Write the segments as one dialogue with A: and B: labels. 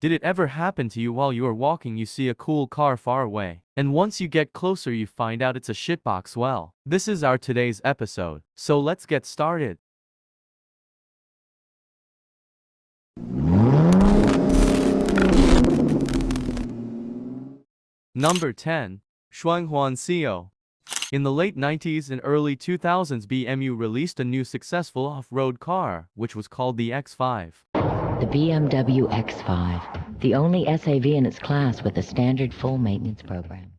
A: Did it ever happen to you while you are walking you see a cool car far away, and once you get closer you find out it's a shitbox? Well, this is our today's episode, so let's get started. Number 10. Shuanghuan CEO. In the late 90s and early 2000s, BMW released a new successful off-road car, which was called the X5.
B: The Bmw X5, the only SAV in its class with a standard full maintenance program.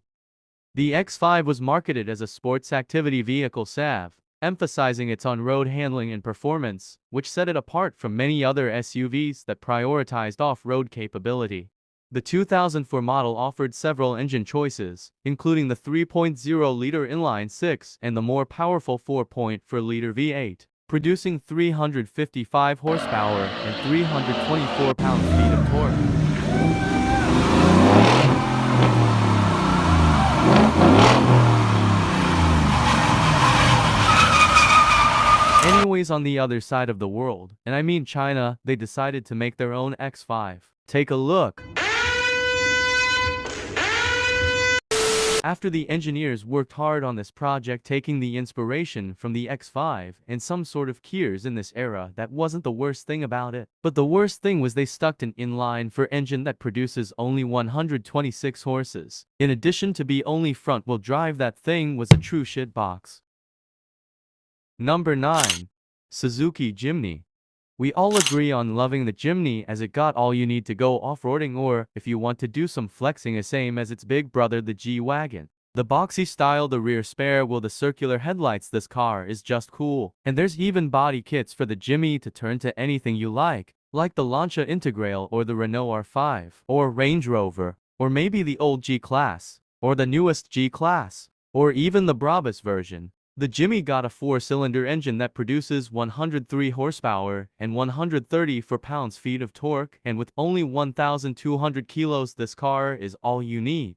A: The X5 was marketed as a sports activity vehicle SAV, emphasizing its on-road handling and performance, which set it apart from many other SUVs that prioritized off-road capability. The 2004 model offered several engine choices, including the 3.0-liter inline-six and the more powerful 4.4-liter V8, producing 355 horsepower and 324 pound-feet of torque. Anyways, on the other side of the world, and I mean China, they decided to make their own X5. Take a look. After the engineers worked hard on this project, taking the inspiration from the X5 and some sort of gears in this era, that wasn't the worst thing about it. But the worst thing was they stuck an inline-four engine that produces only 126 horses. In addition to be only front-wheel drive, that thing was a true shitbox. Number 9. Suzuki Jimny. We all agree on loving the Jimny as it got all you need to go off-roading, or, if you want to do some flexing, the same as its big brother the G-Wagon. The boxy style, the rear spare wheel, the circular headlights, this car is just cool. And there's even body kits for the Jimny to turn to anything you like the Lancia Integral or the Renault R5, or Range Rover, or maybe the old G-Class, or the newest G-Class, or even the Brabus version. The Jimny got a 4-cylinder engine that produces 103 horsepower and 134 pounds-feet of torque, and with only 1,200 kilos, this car is all you need.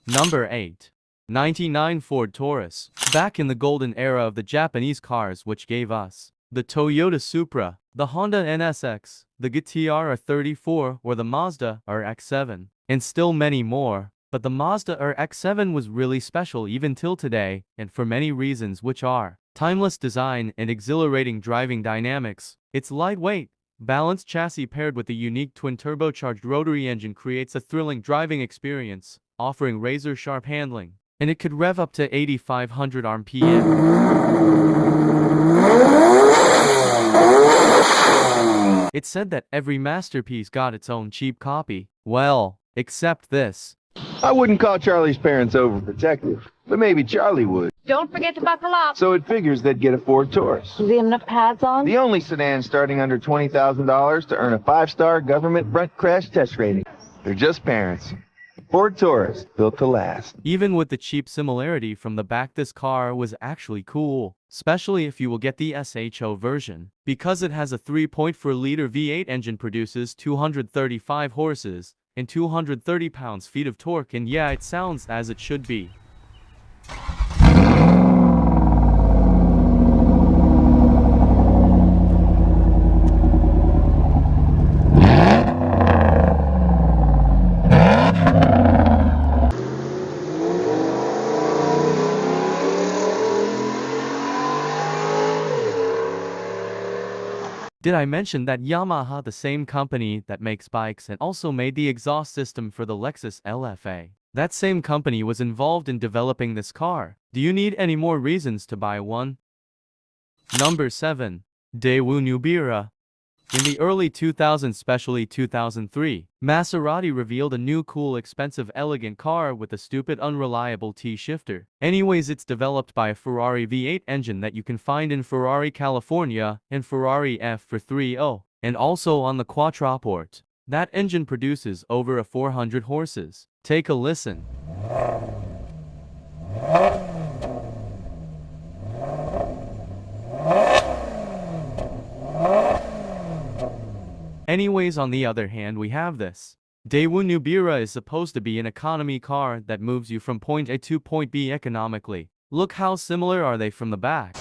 A: Number 8. 99 Ford Taurus. Back in the golden era of the Japanese cars, which gave us the Toyota Supra, the Honda NSX, the GTR R34, or the Mazda RX-7, and still many more. But the Mazda RX-7 was really special even till today, and for many reasons, which are timeless design and exhilarating driving dynamics. Its lightweight, balanced chassis paired with the unique twin-turbocharged rotary engine creates a thrilling driving experience, offering razor-sharp handling, and it could rev up to 8,500 RPM. It's said that every masterpiece got its own cheap copy. Well, except this.
C: I wouldn't call Charlie's parents overprotective, but maybe Charlie would.
D: Don't forget to buckle up.
C: So it figures they'd get a Ford Taurus.
D: Do they have enough pads on?
C: The only sedan starting under $20,000 to earn a 5-star government front crash test rating. They're just parents. Ford Taurus, built to last.
A: Even with the cheap similarity from the back, this car was actually cool, especially if you will get the SHO version, because it has a 3.4-liter V8 engine, produces 235 horses, and 230 pounds-feet of torque, and yeah, it sounds as it should be. Did I mention that Yamaha, the same company that makes bikes and also made the exhaust system for the Lexus LFA, that same company was involved in developing this car? Do you need any more reasons to buy one? Number 7. Daewoo Nubira. In the early 2000s, especially 2003, Maserati revealed a new cool, expensive, elegant car with a stupid, unreliable T-shifter. Anyways, it's developed by a Ferrari V8 engine that you can find in Ferrari California and Ferrari F430, and also on the quattroporte. That engine produces over 400 horses. Take a listen. Anyways, on the other hand, we have this. Daewoo Nubira is supposed to be an economy car that moves you from point A to point B economically. Look how similar are they from the back.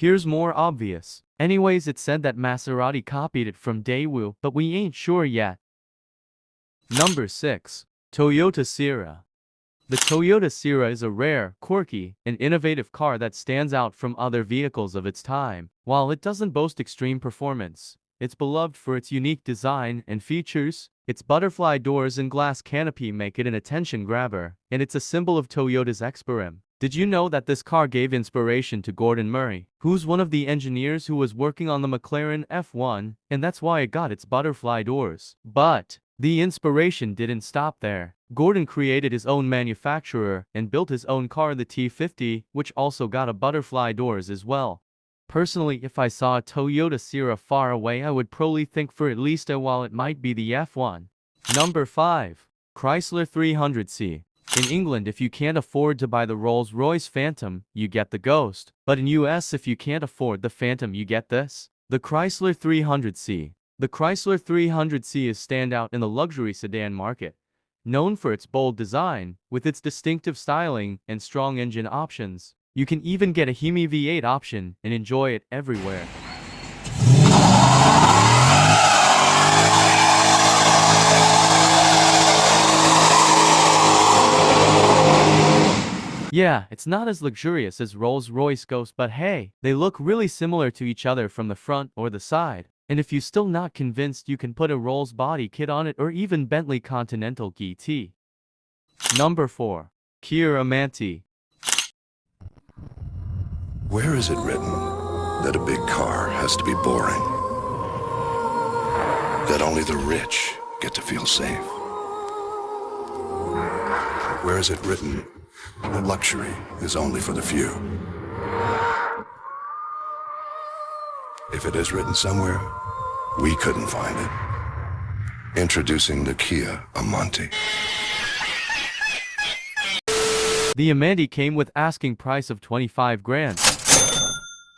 A: Here's more obvious. Anyways, it said that Maserati copied it from Daewoo, but we ain't sure yet. Number 6. Toyota Sierra. The Toyota Sierra is a rare, quirky, and innovative car that stands out from other vehicles of its time. While it doesn't boast extreme performance, it's beloved for its unique design and features. Its butterfly doors and glass canopy make it an attention grabber, and it's a symbol of Toyota's expertise. Did you know that this car gave inspiration to Gordon Murray, who's one of the engineers who was working on the McLaren F1, and that's why it got its butterfly doors? But the inspiration didn't stop there. Gordon created his own manufacturer and built his own car, the T50, which also got a butterfly doors as well. Personally, if I saw a Toyota Sierra far away, I would probably think for at least a while it might be the F1. Number 5. Chrysler 300C. In England, if you can't afford to buy the Rolls-Royce Phantom, you get the Ghost. But in US, if you can't afford the Phantom, you get this. The Chrysler 300C. The Chrysler 300C is standout in the luxury sedan market. Known for its bold design, with its distinctive styling and strong engine options, you can even get a gimmny V8 option and enjoy it everywhere. Yeah, it's not as luxurious as Rolls-Royce Ghost, but hey, they look really similar to each other from the front or the side. And if you're still not convinced, you can put a Rolls body kit on it or even Bentley Continental GT. Number 4. Kia Amanti.
E: Where is it written that a big car has to be boring? That only the rich get to feel safe? Where is it written that luxury is only for the few? If it is written somewhere, we couldn't find it. Introducing the Kia Amanti.
A: The Amanti came with asking price of 25 grand.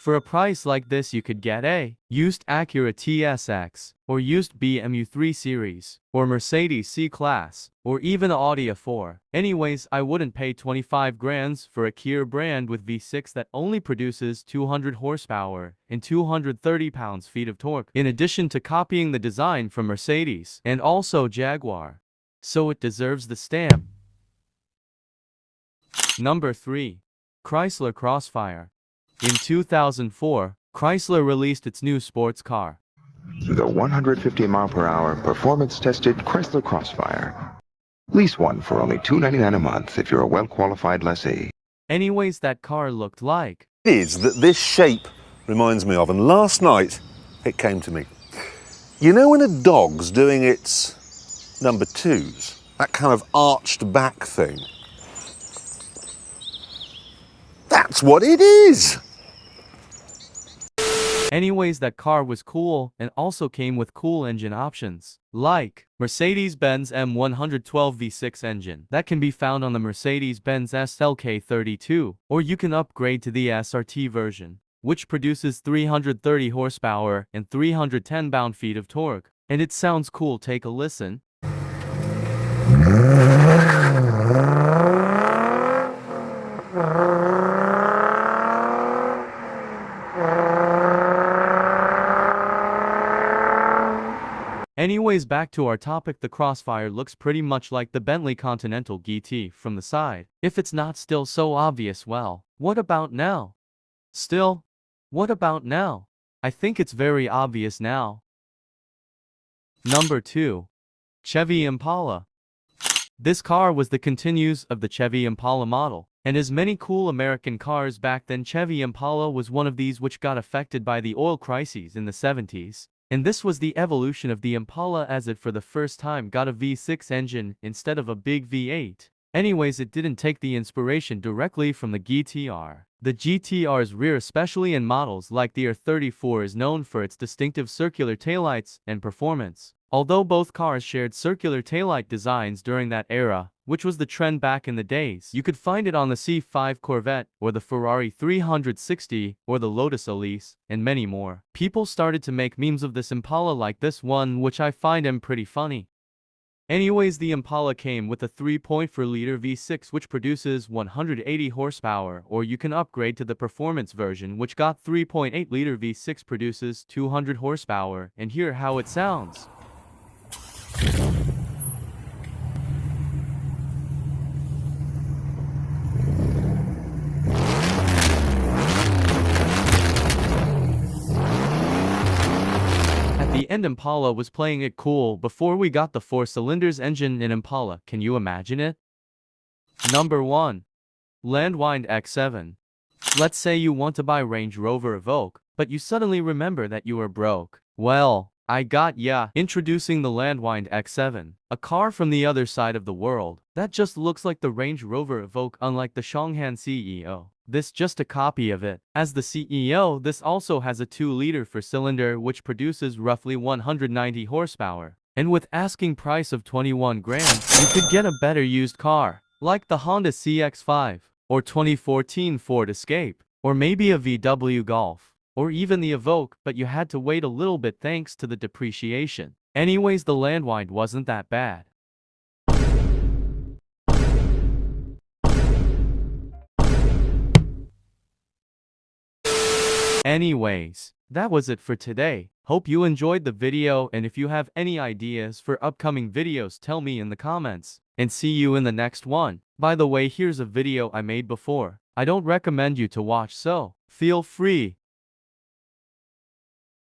A: For a price like this, you could get a used Acura TSX, or used BMW 3 Series, or Mercedes C-Class, or even Audi A4. Anyways, I wouldn't pay 25 grand for a Kia brand with V6 that only produces 200 horsepower and 230 pounds-feet of torque, in addition to copying the design from Mercedes and also Jaguar. So it deserves the stamp. Number 3. Chrysler Crossfire. In 2004, Chrysler released its new sports car.
F: The 150-mile-per-hour performance-tested Chrysler Crossfire. Lease one for only $299 a month if you're a well-qualified lessee.
A: Anyways, that car looked like
G: It is that this shape reminds me of, and last night it came to me. You know when a dog's doing its number twos, that kind of arched back thing? That's what it is!
A: Anyways, that car was cool and also came with cool engine options, like Mercedes-Benz M112 V6 engine that can be found on the Mercedes-Benz SLK32, or you can upgrade to the SRT version, which produces 330 horsepower and 310 pound-feet of torque. And it sounds cool. Take a listen. Anyways, back to our topic. The Crossfire looks pretty much like the Bentley Continental GT from the side. If it's not still so obvious, well, what about now? Still, what about now? I think it's very obvious now. Number 2. Chevy Impala. This car was the continuous of the Chevy Impala model, and as many cool American cars back then, Chevy Impala was one of these which got affected by the oil crises in the 70s. And this was the evolution of the Impala, as it for the first time got a V6 engine instead of a big V8. Anyways, it didn't take the inspiration directly from the GTR. The GTR's rear, especially in models like the R34, is known for its distinctive circular taillights and performance. Although both cars shared circular taillight designs during that era, which was the trend back in the days, you could find it on the C5 Corvette, or the Ferrari 360, or the Lotus Elise, and many more. People started to make memes of this Impala like this one, which I find pretty funny. Anyways, the Impala came with a 3.4-liter V6 which produces 180 horsepower, or you can upgrade to the performance version which got 3.8-liter V6 produces 200 horsepower, and hear how it sounds. The end Impala was playing it cool before we got the 4-cylinders engine in Impala. Can you imagine it? Number 1. Landwind X7. Let's say you want to buy Range Rover Evoque, but you suddenly remember that you are broke. Well, I got ya. Introducing the Landwind X7, a car from the other side of the world that just looks like the Range Rover Evoque, unlike the Shuanghuan CEO. This just a copy of it. As the CEO, this also has a 2-liter 4-cylinder which produces roughly 190 horsepower. And with asking price of 21 grand, you could get a better used car, like the Honda CX-5, or 2014 Ford Escape, or maybe a VW Golf, or even the Evoque, but you had to wait a little bit thanks to the depreciation. Anyways, the Landwind wasn't that bad. Anyways, that was it for today. Hope you enjoyed the video, and if you have any ideas for upcoming videos, tell me in the comments. And see you in the next one. By the way, here's a video I made before. I don't recommend you to watch, so feel free.